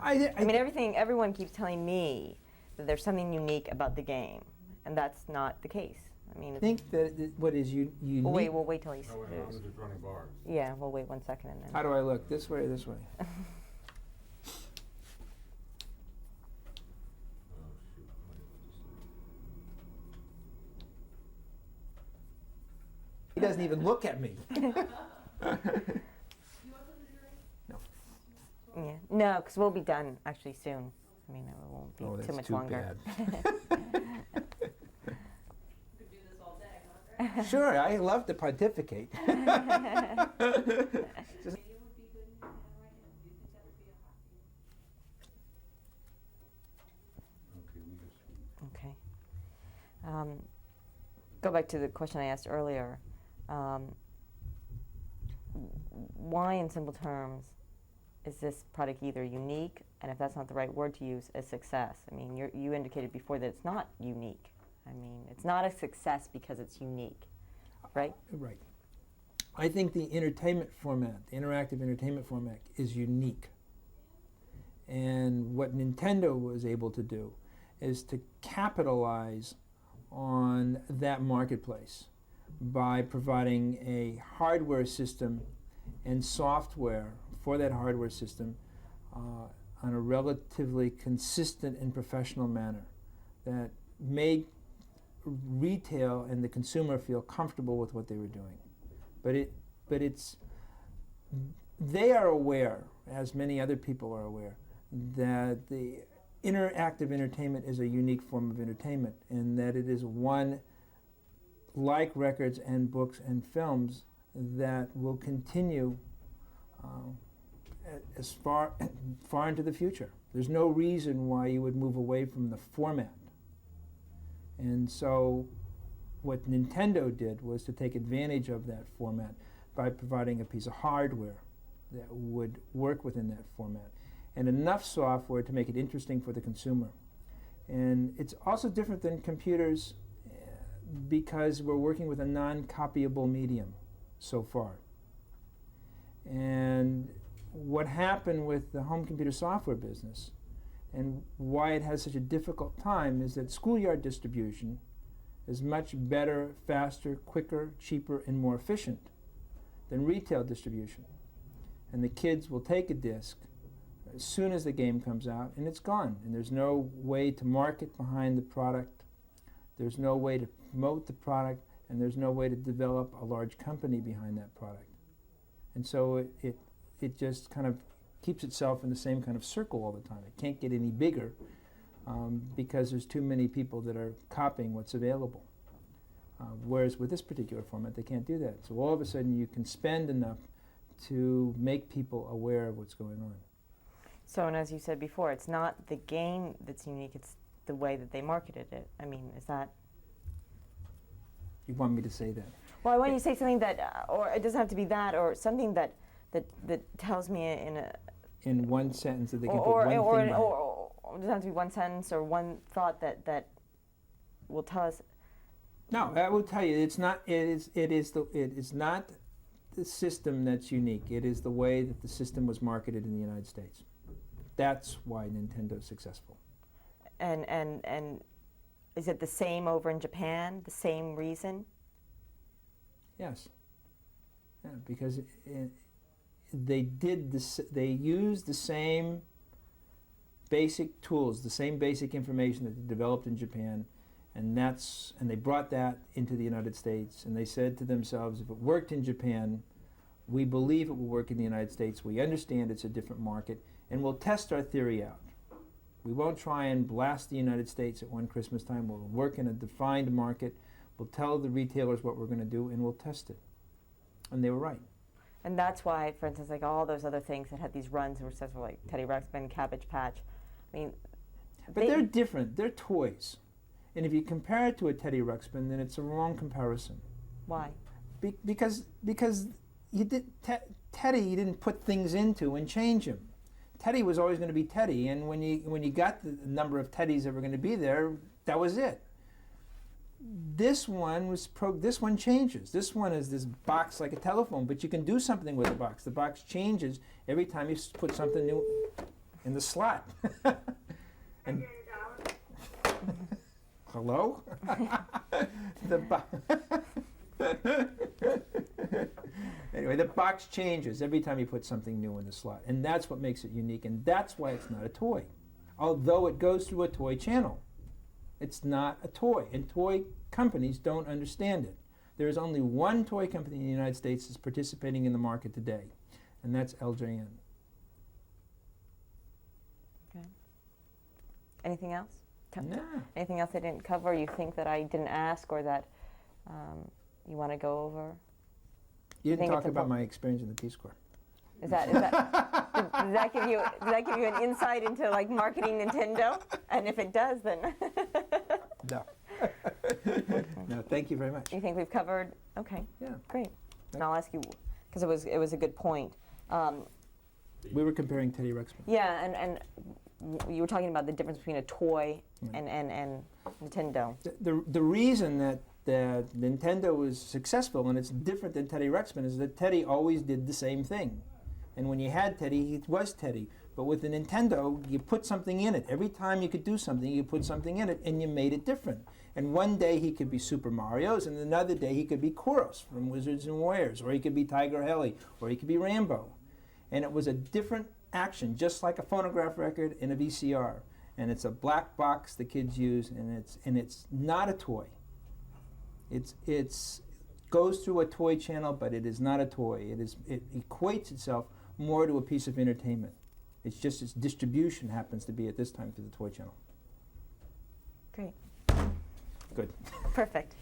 I mean, everyone keeps telling me that there's something unique about the game, and that's not the case. I mean, I think that what is unique... We'll wait till he's... No, I'm just running bars. Yeah, we'll wait 1 second and then... How do I look? This way or this way? Oh, shoot. He doesn't even look at me. Yeah. No, because we'll be done actually soon. I mean, it won't be too much longer. Sure, I love to pontificate. Okay. Go back to the question I asked earlier. Why, in simple terms, is this product either unique, and if that's not the right word to use, a success? I mean, you indicated before that it's not unique. I mean, it's not a success because it's unique, right? Right. I think the entertainment format, the interactive entertainment format, is unique. And what Nintendo was able to do is to capitalize on that marketplace by providing a hardware system and software for that hardware system on a relatively consistent and professional manner that made retail and the consumer feel comfortable with what they were doing. They are aware, as many other people are aware, that the interactive entertainment is a unique form of entertainment, and that it is one, like records and books and films, that will continue as far into the future. There's no reason why you would move away from the format. And so what Nintendo did was to take advantage of that format by providing a piece of hardware that would work within that format, and enough software to make it interesting for the consumer. And it's also different than computers because we're working with a non-copyable medium so far. And what happened with the home computer software business and why it has such a difficult time is that schoolyard distribution is much better, faster, quicker, cheaper, and more efficient than retail distribution. And the kids will take a disc as soon as the game comes out, and it's gone. And there's no way to market behind the product. There's no way to promote the product, and there's no way to develop a large company behind that product. And so it just kind of keeps itself in the same kind of circle all the time. It can't get any bigger because there's too many people that are copying what's available. Whereas with this particular format, they can't do that. So all of a sudden, you can spend enough to make people aware of what's going on. So, and as you said before, it's not the game that's unique, it's the way that they marketed it. I mean, is that... You want me to say that? Well, I want you to say something that, or it doesn't have to be that, or something that tells me in a... In one sentence that they can put one thing behind it. Or it doesn't have to be one sentence or one thought that will tell us... No, I will tell you, it's not. It is not the system that's unique. It is the way that the system was marketed in the United States. That's why Nintendo's successful. And is it the same over in Japan? The same reason? Yes. Yeah, because they did this. They used the same basic tools, the same basic information that they developed in Japan. And they brought that into the United States, and they said to themselves, if it worked in Japan, we believe it will work in the United States. We understand it's a different market, and we'll test our theory out. We won't try and blast the United States at one Christmas time. We'll work in a defined market. We'll tell the retailers what we're going to do, and we'll test it. And they were right. And that's why, for instance, like all those other things that had these runs that were successful, like Teddy Ruxpin, Cabbage Patch. I mean, but they're different. They're toys. And if you compare it to a Teddy Ruxpin, then it's a wrong comparison. Why? Because you Teddy you didn't put things into and change him. Teddy was always going to be Teddy, and when you got the number of Teddys that were going to be there, that was it. This one changes. This one is this box like a telephone, but you can do something with the box. The box changes every time you put something new. in the slot. And hello? Anyway, the box changes every time you put something new in the slot, and that's what makes it unique, and that's why it's not a toy. Although it goes through a toy channel, it's not a toy, and toy companies don't understand it. There is only one toy company in the United States that's participating in the market today, and that's LJN. Okay. Anything else? Nah. Anything else I didn't cover, you think that I didn't ask, or that you want to go over? You didn't think talk it's a about bu- my experience in the Peace Corps. Does that does that give you an insight into like marketing Nintendo? And if it does, then No. No, thank you very much. you think we've covered? Okay, Yeah. great. And I'll ask you because it was a good point. We were comparing Teddy Ruxpin. Yeah, and you were talking about the difference between a toy Right. and Nintendo. The reason that Nintendo was successful and it's different than Teddy Ruxpin is that Teddy always did the same thing. And when you had Teddy, he was Teddy. But with the Nintendo, you put something in it. Every time you could do something, you put something in it, and you made it different. And one day he could be Super Mario's, and another day he could be Kouros from Wizards and Warriors, or he could be Tiger Heli, or he could be Rambo. And it was a different action, just like a phonograph record and a VCR. And it's a black box the kids use, and it's not a toy. It's goes through a toy channel, but it is not a toy. It equates itself more to a piece of entertainment. It's just its distribution happens to be at this time through the toy channel. Great. Good. Perfect.